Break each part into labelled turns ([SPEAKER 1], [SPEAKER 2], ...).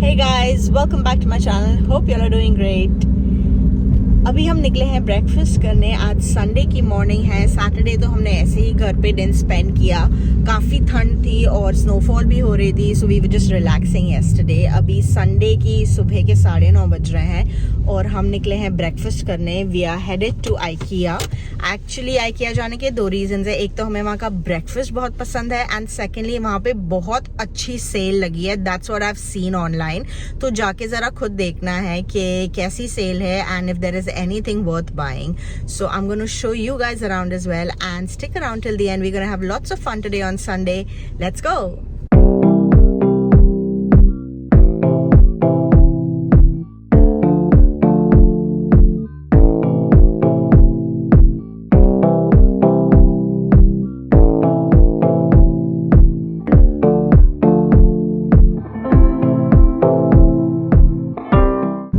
[SPEAKER 1] Hey guys, welcome back to my channel. Hope you all are doing great. अभी हम निकले हैं breakfast करने. आज संडे की मॉर्निंग है. सैटरडे तो हमने ऐसे ही घर पे दिन स्पेंड किया. काफ़ी ठंड थी और स्नोफॉल भी हो रही थी, so we were just relaxing yesterday. अभी संडे की सुबह के 9:30 बज रहे हैं और हम निकले हैं ब्रेकफास्ट करने. We are headed to IKEA. Actually IKEA जाने के 2 रीजंस है. एक तो हमें वहाँ का ब्रेकफास्ट बहुत पसंद है एंड सेकेंडली वहाँ पे बहुत अच्छी सेल लगी है. That's what I have seen online. तो जाके ज़रा खुद देखना है कि कैसी सेल है and if there is anything worth buying. So I'm going to show you guys around as well and stick around till the end. We're going to have lots of fun today on Sunday. Let's go.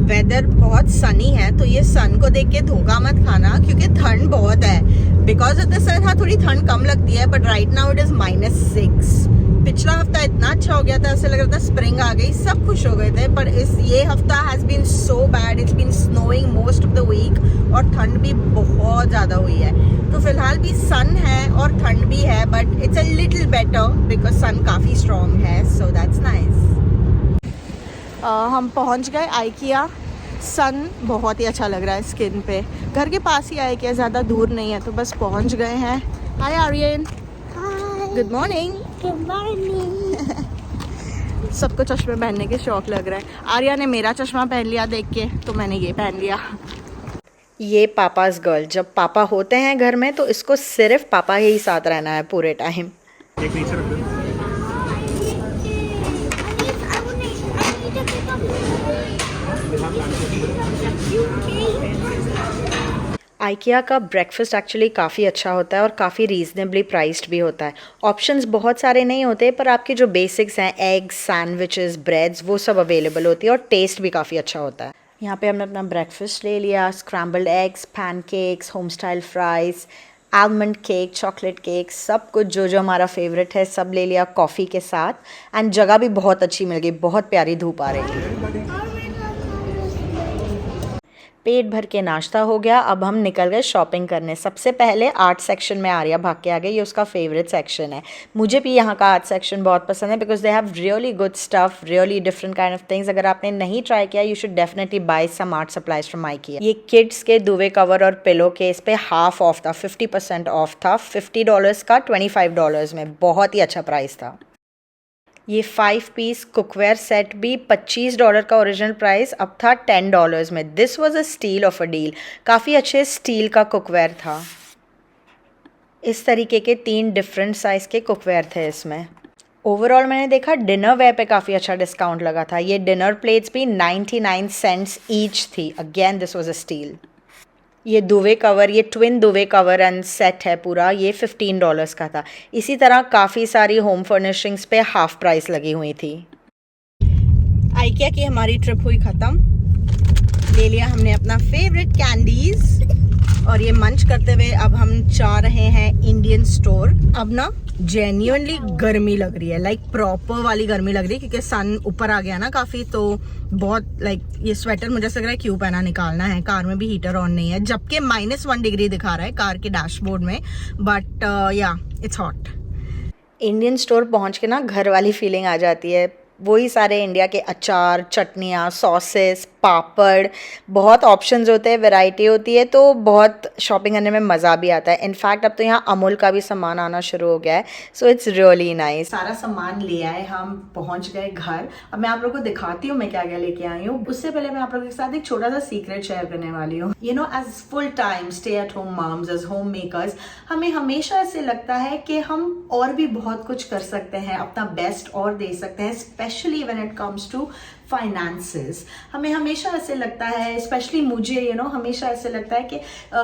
[SPEAKER 1] Weather बहुत sunny है, तो ये सन को देख के धोखा मत खाना क्योंकि ठंड बहुत है. बिकॉज ऑफ द सन हाँ थोड़ी ठंड कम लगती है, but right now it is -6. पिछला हफ्ता इतना अच्छा हो गया था, ऐसे लग रहा था स्प्रिंग आ गई, सब खुश हो गए थे. पर ये हफ्ता has been so bad. It's been snowing most of the week और ठंड भी बहुत ज़्यादा हुई है. तो फिलहाल भी सन है और ठंड भी है, but it's a little better because sun काफ़ी स्ट्रॉन्ग है. So that's nice. हम पहुंच गए आइकिया. सन बहुत ही अच्छा लग रहा है स्किन पे. घर के पास ही आइकिया, ज़्यादा दूर नहीं है, तो बस पहुंच गए हैं. Hi Aryan. Good morning.
[SPEAKER 2] Good morning.
[SPEAKER 1] सबको चश्मे पहनने के शौक लग रहा है. आर्या ने मेरा चश्मा पहन लिया देख के, तो मैंने ये पहन लिया. ये पापाज गर्ल. जब पापा होते हैं घर में तो इसको सिर्फ पापा ही साथ रहना है पूरे टाइम. आइकिया का ब्रेकफास्ट एक्चुअली काफ़ी अच्छा होता है और काफ़ी रीज़नेबली प्राइस्ड भी होता है. ऑप्शंस बहुत सारे नहीं होते, पर आपके जो बेसिक्स हैं एग्स, सैंडविचेस, ब्रेड्स, वो सब अवेलेबल होती है और टेस्ट भी काफ़ी अच्छा होता है. यहाँ पे हमने अपना ब्रेकफास्ट ले लिया. Scrambled eggs, pancakes, home style fries, almond cake, chocolate cake, सब कुछ जो जो हमारा फेवरेट है सब ले लिया कॉफ़ी के साथ. एंड जगह भी बहुत अच्छी मिल गई. बहुत प्यारी धूप आ रही थी. पेट भर के नाश्ता हो गया. अब हम निकल गए शॉपिंग करने. सबसे पहले आर्ट सेक्शन में आर्या भाग के आ गई. ये उसका फेवरेट सेक्शन है. मुझे भी यहाँ का आर्ट सेक्शन बहुत पसंद है because they have really good stuff, really different kind of things. अगर आपने नहीं ट्राई किया, you should definitely buy some art supplies from IKEA. ये किड्स के दुवे कवर और पिलो केस पे हाफ ऑफ था, 50% ऑफ था. $50 का $25 में. बहुत ही अच्छा प्राइस था. ये 5 पीस कुकवेयर सेट भी $25 का ओरिजिनल प्राइस अब था $10 में. This was a steel of a deal. काफ़ी अच्छे स्टील का कुकवेयर था. इस तरीके के 3 डिफरेंट साइज़ के कुकवेयर थे इसमें. ओवरऑल मैंने देखा डिनर वेयर पे काफ़ी अच्छा डिस्काउंट लगा था. ये डिनर प्लेट्स भी 99 सेंट्स ईच थी. Again this was a steal. ये दुवे कवर, ये twin duvet cover and set है पूरा, ये $15 का था. इसी तरह काफ़ी सारी होम फर्निशिंग्स पे हाफ प्राइस लगी हुई थी. आइकिया की हमारी ट्रिप हुई ख़त्म. ले लिया हमने अपना फेवरेट कैंडीज और ये मंच करते हुए अब हम जा रहे हैं इंडियन स्टोर. अब ना जेन्युइनली गर्मी लग रही है, लाइक प्रॉपर वाली गर्मी लग रही है क्योंकि सन ऊपर आ गया ना काफ़ी. तो बहुत लाइक ये स्वेटर मुझे लग रहा है क्यों पहना, निकालना है. कार में भी हीटर ऑन नहीं है, जबकि -1 डिग्री दिखा रहा है कार के डैशबोर्ड में. बट या इट्स हॉट. इंडियन स्टोर पहुंच के ना घर वाली फीलिंग आ जाती है. वही सारे इंडिया के अचार, चटनियाँ, सॉसेस, पापड़, बहुत ऑप्शंस होते हैं, वैरायटी होती है, तो बहुत शॉपिंग करने में मज़ा भी आता है. इनफैक्ट अब तो यहाँ अमूल का भी सामान आना शुरू हो गया है. So it's really nice. सारा सामान ले आए, हम पहुँच गए घर. अब मैं आप लोगों को दिखाती हूँ मैं क्या क्या लेके आई हूँ. उससे पहले मैं आप लोगों के साथ एक छोटा सा सीक्रेट शेयर करने वाली हूँ. You know, as full time stay at home moms, as homemakers, हमें हमेशा ऐसे लगता है कि हम और भी बहुत कुछ कर सकते हैं, अपना बेस्ट और दे सकते हैं, specially when it comes to finances. हमें हमेशा ऐसे लगता है, स्पेशली मुझे हमेशा ऐसे लगता है कि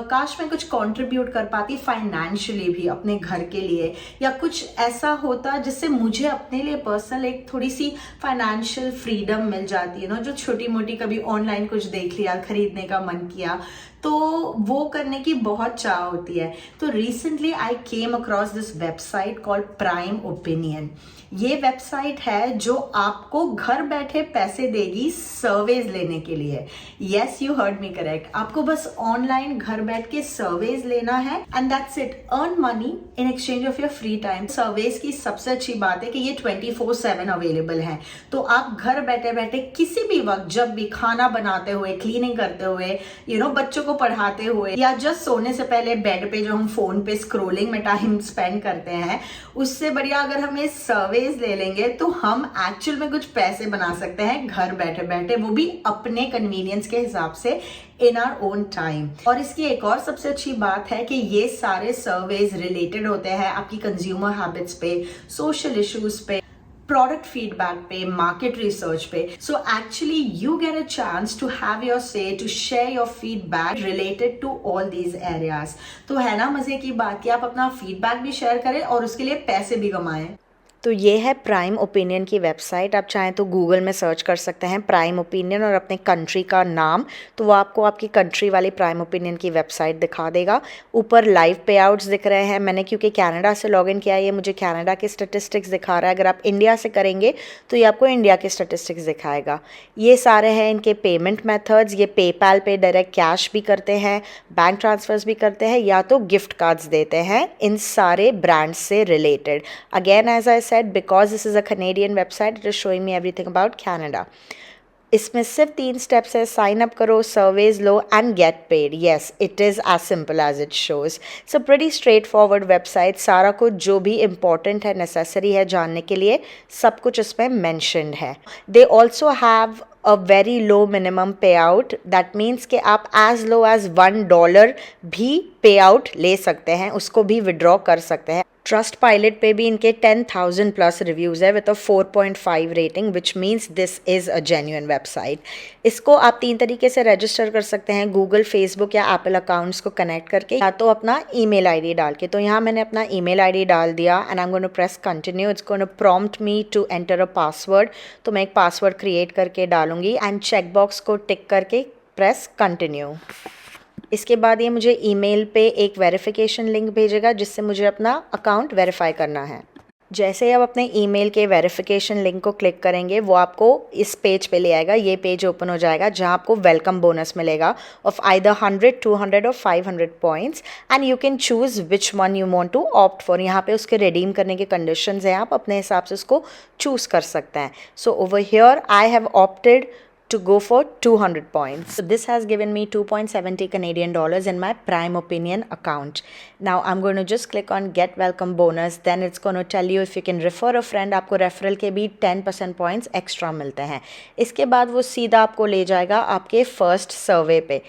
[SPEAKER 1] काश मैं कुछ कंट्रीब्यूट कर पाती फाइनेंशियली भी अपने घर के लिए, या कुछ ऐसा होता जिससे मुझे अपने लिए पर्सनल एक थोड़ी सी फाइनेंशियल फ्रीडम मिल जाती है जो छोटी मोटी कभी ऑनलाइन कुछ देख लिया, खरीदने का मन किया, तो वो करने की बहुत चाह होती है। तो recently I came across this website called prime opinion. ये वेबसाइट है जो आपको घर बैठे पैसे देगी सर्वेज लेने के लिए। Yes, you heard me correct. आपको बस ऑनलाइन घर बैठ के सर्वेज लेना है and that's it. Earn money in exchange of your free time. Surveys की सबसे अच्छी बात है कि ये 24/7 अवेलेबल है, तो आप घर बैठे बैठे किसी भी वक्त, जब भी खाना बनाते हुए, क्लीनिंग करते हुए, बच्चों को पढ़ाते हुए, या जस्ट सोने से पहले बेड पे जो हम फोन पे स्क्रोलिंग में टाइम स्पेंड करते हैं, उससे बढ़िया अगर हम ये सर्वेज ले लेंगे तो हम एक्चुअल में कुछ पैसे बना सकते हैं घर बैठे बैठे, वो भी अपने कन्वीनियंस के हिसाब से, इन आवर ओन टाइम। और इसकी एक और सबसे अच्छी बात है कि ये सारे सर्वेज रिलेटेड होते हैं आपकी कंज्यूमर हैबिट्स पे, सोशल इश्यूज पे, product feedback पे, market research पे. So actually you get a chance to have your say, to share your feedback related to all these areas. तो है ना मजे की बात कि आप अपना फीडबैक भी शेयर करें और उसके लिए पैसे भी कमाएं। तो ये है प्राइम ओपिनियन की वेबसाइट। आप चाहें तो गूगल में सर्च कर सकते हैं प्राइम ओपिनियन और अपने कंट्री का नाम, तो वो आपको आपकी कंट्री वाली प्राइम ओपिनियन की वेबसाइट दिखा देगा। ऊपर लाइव पे आउट्स दिख रहे हैं। मैंने क्योंकि कनाडा से लॉगिन किया है, ये मुझे कनाडा के स्टेटिस्टिक्स दिखा रहा है। अगर आप इंडिया से करेंगे तो ये आपको इंडिया के स्टेटिस्टिक्स दिखाएगा। ये सारे हैं इनके पेमेंट मेथड्स। ये पेपैल पे डायरेक्ट कैश भी करते हैं, बैंक ट्रांसफर्स भी करते हैं, या तो गिफ्ट कार्ड्स देते हैं इन सारे ब्रांड्स से related. Again as I said, because this is a Canadian website, it is showing me everything about Canada. इसमें सिर्फ 3 स्टेप्स है। साइन अप करो, सर्वेज लो and get paid. Yes, it is as simple as it shows. So pretty straightforward website. सारा कुछ जो भी important है, नेसेसरी है जानने के लिए, सब कुछ इसमें मैंशनड है। They also have a very low minimum पे आउट। दैट मीन्स कि आप एज लो एज $1 भी पे आउट ले सकते हैं, उसको भी विड्रॉ कर सकते हैं। ट्रस्ट पायलट पे भी इनके 10,000 प्लस रिव्यूज़ है with a 4.5 rating, which means this is a genuine website. इसको आप 3 तरीके से रजिस्टर कर सकते हैं, गूगल, फेसबुक या एप्पल अकाउंट्स को कनेक्ट करके, या तो अपना ईमेल आईडी डाल के। तो यहाँ मैंने अपना ईमेल आईडी डाल दिया and I am going to press continue. It's going to prompt me to enter a password, तो मैं एक पासवर्ड क्रिएट करके डालूंगी एंड चेक बॉक्स को टिक करके प्रेस कंटिन्यू। इसके बाद ये मुझे ईमेल पे एक वेरिफिकेशन लिंक भेजेगा जिससे मुझे अपना अकाउंट वेरीफाई करना है। जैसे ही आप अपने ईमेल के वेरिफिकेशन लिंक को क्लिक करेंगे, वो आपको इस पेज पे ले आएगा। ये पेज ओपन हो जाएगा जहाँ आपको वेलकम बोनस मिलेगा ऑफ आइदर 100, 200 और 500 points and you can choose which one you want to opt for. यहाँ पे उसके रिडीम करने के कंडीशंस हैं, आप अपने हिसाब से उसको चूज़ कर सकते हैं। So over here I have opted to go for 200 points. So this has given me 2.70 Canadian dollars in my Prime Opinion account. Now I'm going to just click on get welcome bonus. Then it's going to tell you if you can refer a friend. आपको referral के भी 10% points extra मिलते हैं। इसके बाद वो सीधा आपको ले जाएगा आपके फर्स्ट सर्वे पे।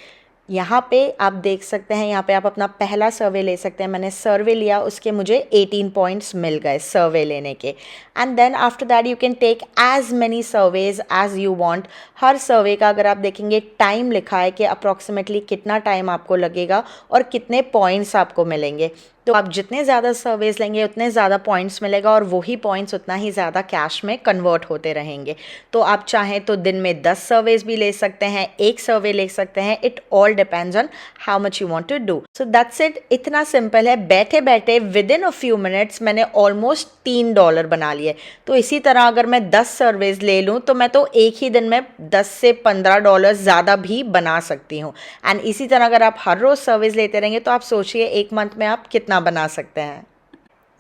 [SPEAKER 1] यहाँ पे आप देख सकते हैं, यहाँ पे आप अपना पहला सर्वे ले सकते हैं। मैंने सर्वे लिया, उसके मुझे 18 पॉइंट्स मिल गए सर्वे लेने के। And then after that you can take as many surveys as you want. हर सर्वे का अगर आप देखेंगे टाइम लिखा है कि अप्रॉक्सीमेटली कितना टाइम आपको लगेगा और कितने पॉइंट्स आपको मिलेंगे। तो आप जितने ज़्यादा सर्वेज लेंगे उतने ज़्यादा पॉइंट्स मिलेगा और वही पॉइंट्स उतना ही ज़्यादा कैश में कन्वर्ट होते रहेंगे। तो आप चाहें तो दिन में 10 सर्वेज भी ले सकते हैं, 1 सर्वे ले सकते हैं। It all depends on how much you want to do. So that's it. इतना सिंपल है। बैठे बैठे within a few minutes मैंने ऑलमोस्ट $3 बना लिए। तो इसी तरह अगर मैं 10 सर्वेज ले लूँ तो मैं तो एक ही दिन में 10 से $15 ज़्यादा भी बना सकती हूँ। एंड इसी तरह अगर आप हर रोज़ सर्वेज लेते रहेंगे तो आप सोचिए एक मंथ में आप कितना बना सकते हैं।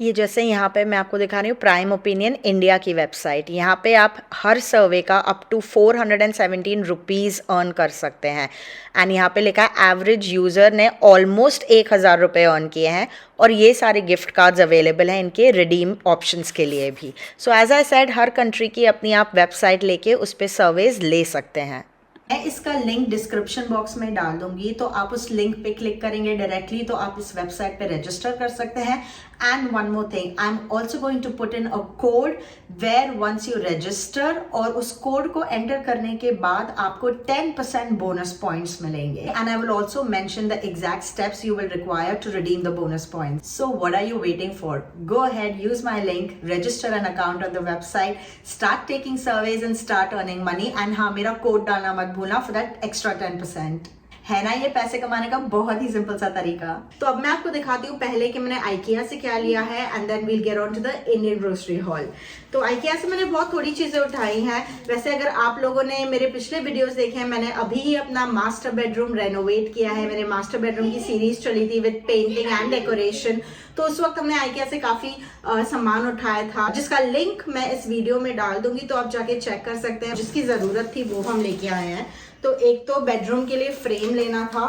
[SPEAKER 1] ये जैसे यहाँ पे मैं आपको दिखा रही हूँ प्राइम ओपिनियन इंडिया की वेबसाइट। यहाँ पे आप हर सर्वे का अप टू 417 रुपीज़ अर्न कर सकते हैं। एंड यहाँ पे लिखा है एवरेज यूज़र ने ऑलमोस्ट 1,000 रुपये अर्न किए हैं। और ये सारे गिफ्ट कार्ड्स अवेलेबल हैं इनके रिडीम ऑप्शंस के लिए भी। सो एज आई सेड, हर कंट्री की अपनी आप वेबसाइट लेके उस पर सर्वेज ले सकते हैं। मैं इसका लिंक डिस्क्रिप्शन बॉक्स में डाल दूंगी, तो आप उस लिंक पे क्लिक करेंगे डायरेक्टली तो आप इस वेबसाइट पे रजिस्टर कर सकते हैं. And one more thing, I am also going to put in a code where once you register, और उस कोड को एंटर करने के बाद आपको 10% बोनस पॉइंट्स मिलेंगे. And I will also mention the exact steps you will require to redeem the bonus points. So what are you waiting for? Go ahead, use my link, register an account on the website, start taking surveys and start earning money. And हाँ, मेरा code डालना मत भूलना for that extra 10%. है ना ये पैसे कमाने का बहुत ही सिंपल सा तरीका. तो अब मैं आपको दिखाती हूँ पहले कि मैंने IKEA से क्या लिया है, and then we'll get on to the Indian grocery hall. तो IKEA से मैंने बहुत थोड़ी चीजें उठाई हैं. वैसे अगर आप लोगों ने मेरे पिछले वीडियोस देखे हैं, मैंने अभी ही अपना मास्टर बेडरूम रेनोवेट किया है. मेरे मास्टर बेडरूम की सीरीज चली थी विद पेंटिंग एंड डेकोरेशन. तो उस वक्त हमने IKEA से काफी सामान उठाया था, जिसका लिंक मैं इस वीडियो में डाल दूंगी, तो आप जाके चेक कर सकते हैं. जिसकी जरूरत थी वो हम लेके आए हैं. तो एक तो बेडरूम के लिए फ्रेम लेना था,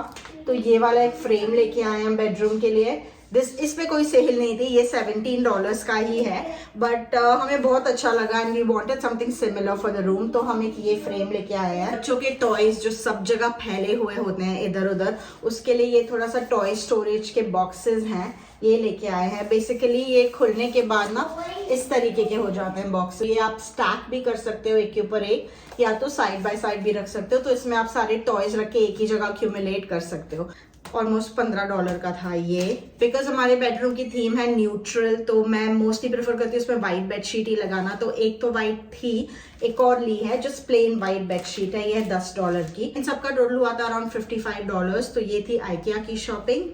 [SPEAKER 1] तो ये वाला एक फ्रेम लेके आए हैं बेडरूम के लिए. इस पे कोई सेल नहीं थी, ये $17 का ही है, बट हमें बहुत अच्छा लगा and we wanted something similar for the room. तो हम एक ये फ्रेम लेके आए हैं. बच्चों के टॉयज जो सब जगह फैले हुए होते हैं इधर उधर, उसके लिए ये थोड़ा सा टॉय स्टोरेज के बॉक्सेस हैं, ये लेके आए हैं. बेसिकली ये खुलने के बाद ना इस तरीके के हो जाते हैं बॉक्स. ये आप स्टैक भी कर सकते हो एक के ऊपर एक, या तो साइड बाय साइड भी रख सकते हो. तो इसमें आप सारे टॉयज रख के एक ही जगह अक्यूमुलेट कर सकते हो. ऑलमोस्ट $15 का था ये. बिकॉज हमारे बेडरूम की थीम है न्यूट्रल, तो मैं मोस्टली प्रेफर करती हूँ उसमें व्हाइट बेडशीट ही लगाना. तो एक तो व्हाइट थी, एक और ली है जस्ट प्लेन व्हाइट बेडशीट है, ये है $10 की. इन सबका टोटल हुआ था अराउंड $55. तो ये थी IKEA की शॉपिंग.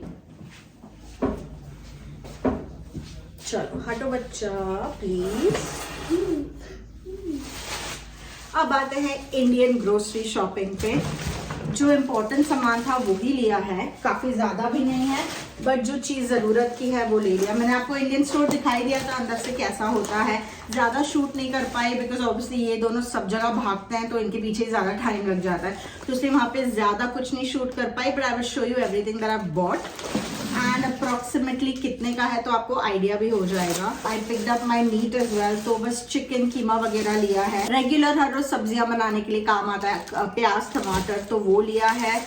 [SPEAKER 1] चलो हटो बच्चा प्लीज. अब आते हैं इंडियन ग्रोसरी शॉपिंग पे. जो इम्पोर्टेंट सामान था वो ही लिया है, काफी ज्यादा भी नहीं है, बट जो चीज जरूरत की है वो ले लिया. मैंने आपको इंडियन स्टोर दिखाई दिया था अंदर से कैसा होता है. ज्यादा शूट नहीं कर पाए बिकॉज ऑब्वियसली ये दोनों सब जगह भागते हैं, तो इनके पीछे ज्यादा टाइम लग जाता है, तो इसलिए वहां पे ज्यादा कुछ नहीं शूट कर पाई. But I will show you everything that I bought and approximately कितने का है तो आपको आइडिया भी हो जाएगा. I picked up my meat as well, तो बस चिकन कीमा वगैरह लिया है. रेगुलर हर रोज सब्जियां बनाने के लिए काम आता है, प्याज टमाटर, तो वो लिया है.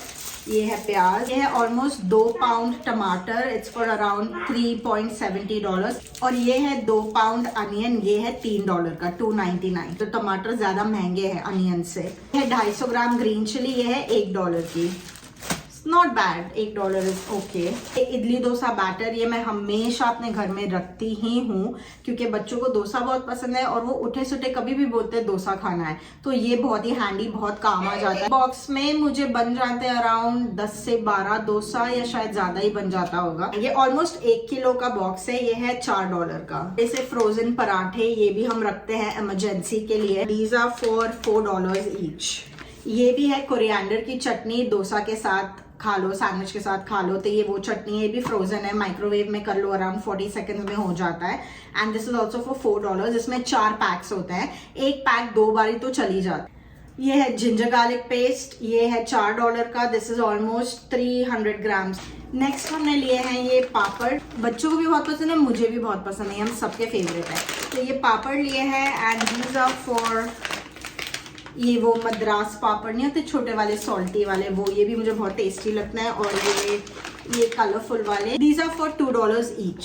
[SPEAKER 1] ये है प्याज, ये है ऑलमोस्ट 2 पाउंड टमाटर, इट्स फॉर अराउंड $3.70. और ये है 2 पाउंड अनियन, ये है $3 का, $2.99. तो टमाटर ज्यादा महंगे हैं अनियन से. ये है 250 ग्राम ग्रीन चिली, ये है $1 की. Not bad, $1 is okay. Idli dosa batter, ये मैं हमेशा अपने घर में रखती ही हूँ क्योंकि बच्चों को डोसा बहुत पसंद है और वो उठे सुठे कभी भी बोलते हैं डोसा खाना है, तो ये बहुत ही हैंडी, बहुत काम आ जाता है. बॉक्स में मुझे बन जाते हैं अराउंड 10 से 12 डोसा, या शायद ज्यादा ही बन जाता होगा. ये ऑलमोस्ट 1 किलो का बॉक्स है, ये है $4 का. जैसे फ्रोजन पराठे, ये भी हम रखते हैं इमरजेंसी के लिए. These are for $4 each. ये भी है कोरिएंडर की चटनी, डोसा के साथ खा लो, सैंडविच के साथ खा लो, तो ये वो चटनी है, ये भी फ्रोजन है, माइक्रोवेव में कर लो, अराउंड 40 सेकंड्स में हो जाता है. And this is also for $4. इसमें 4 पैक्स होते हैं, एक पैक 2 बारी तो चली जाती. ये है जिंजर गार्लिक पेस्ट, ये है $4 का. This is almost 300 grams. Next हमने लिए हैं ये पापड़, बच्चों को भी बहुत पसंद है, मुझे भी बहुत पसंद है, हम सबके फेवरेट है. तो ये पापड़ लिए हैं एंड दीज आर फॉर, ये वो मद्रास पापड़ नहीं होते छोटे वाले सॉल्टी वाले, वो, ये भी मुझे बहुत टेस्टी लगता है. और ये कलरफुल वाले, दीज आर फॉर $2 ईच.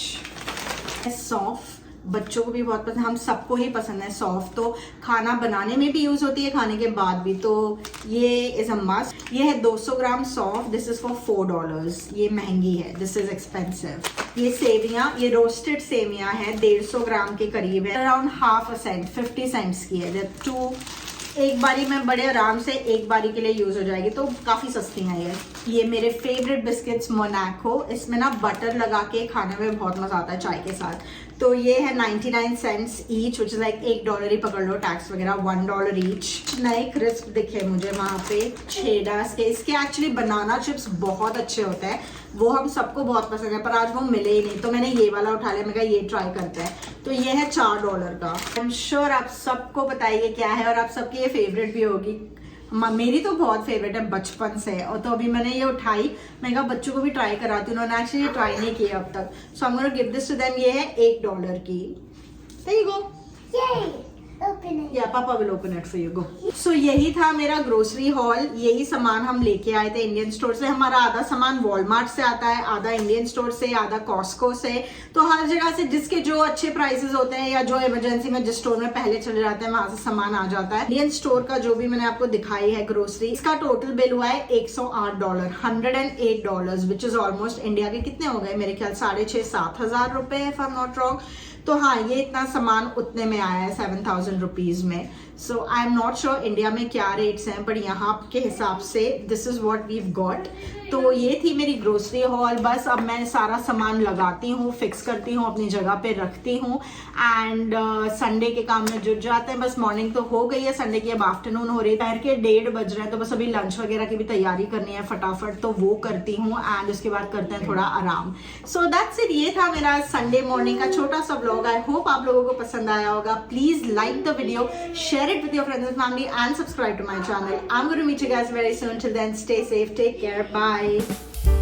[SPEAKER 1] सौंफ बच्चों को भी बहुत पसंद, हम सबको ही पसंद है सौंफ, तो खाना बनाने में भी यूज होती है, खाने के बाद भी, तो ये इज अ मस्ट. ये है 200 ग्राम सौंफ, दिस इज फॉर $4. ये महंगी है, दिस इज एक्सपेंसिव. ये सेवियां, ये रोस्टेड सेवियां है, 150 ग्राम के करीब है, अराउंड ½ सेंट, 50 सेंट्स की है. एक बारी में बड़े आराम से एक बारी के लिए यूज हो जाएगी, तो काफी सस्ती है ये मेरे फेवरेट बिस्किट्स मोनाको, इसमें ना बटर लगा के खाने में बहुत मजा आता है चाय के साथ. तो ये है 99 cents each, which is like $1 ही पकड़ लो, टैक्स वगैरह $1 ईच. नए क्रिस्प दिखे मुझे वहां पे छेडास के. इसके एक्चुअली बनाना चिप्स बहुत अच्छे होते हैं, वो हम सबको बहुत पसंद है, पर आज वो मिले ही नहीं, तो मैंने ये वाला उठा लिया. मैं कहा ये ट्राई करते हैं. तो ये है $4 का. आई एम श्योर आप सबको बताइए क्या है, और आप सबकी ये फेवरेट भी होगी. मेरी तो बहुत फेवरेट है बचपन से, और तो अभी मैंने ये उठाई, मैं कहा बच्चों को भी ट्राई कराती हूँ, उन्होंने एक्चुअली ट्राई नहीं किया अब तक. So I am gonna give this to them. ये है $1 की. There you go.
[SPEAKER 2] Open it.
[SPEAKER 1] या पापा will open it for you, go. So यही था मेरा ग्रोसरी हॉल, यही सामान हम लेके आए थे इंडियन स्टोर से। हमारा आधा सामान वॉलमार्ट से आता है, आधा इंडियन स्टोर से, आधा कॉस्को से। तो हर जगह से जिसके जो अच्छे प्राइसेस होते हैं या जो इमरजेंसी में जिस स्टोर में पहले चले जाते हैं वहां से सामान आ जाता है। इंडियन स्टोर का जो भी मैंने आपको दिखाई है ग्रोसरी, इसका टोटल बिल हुआ है $108, $108, विच इज ऑलमोस्ट इंडिया के कितने हो गए, मेरे ख्याल 6,500-7,000 रुपए, if I am not wrong. तो हाँ, ये इतना सामान उतने में आया है 7,000 रुपीज में। So I am not sure India में क्या रेट्स हैं, बट यहाँ के हिसाब से this is what we've got. तो ये थी मेरी ग्रोसरी हॉल। बस अब मैं सारा सामान लगाती हूँ, फिक्स करती हूँ, अपनी जगह पे रखती हूँ, एंड संडे के काम में जुट जाते हैं। बस मॉर्निंग तो हो गई है, संडे की अब आफ्टरनून हो रही है, दोपहर के 1:30 बज रहे हैं। तो बस अभी लंच वगैरह की भी तैयारी करनी है फटाफट, तो वो करती हूँ, एंड उसके बाद करते हैं थोड़ा आराम। सो दैट्स इट, ये था मेरा संडे मॉर्निंग का छोटा सा व्लॉग। आई होप आप लोगों को पसंद आया होगा। Please like the video, share it with your friends and family, and subscribe to my channel. I'm going to meet you guys very soon. Till then, stay safe, take care, bye.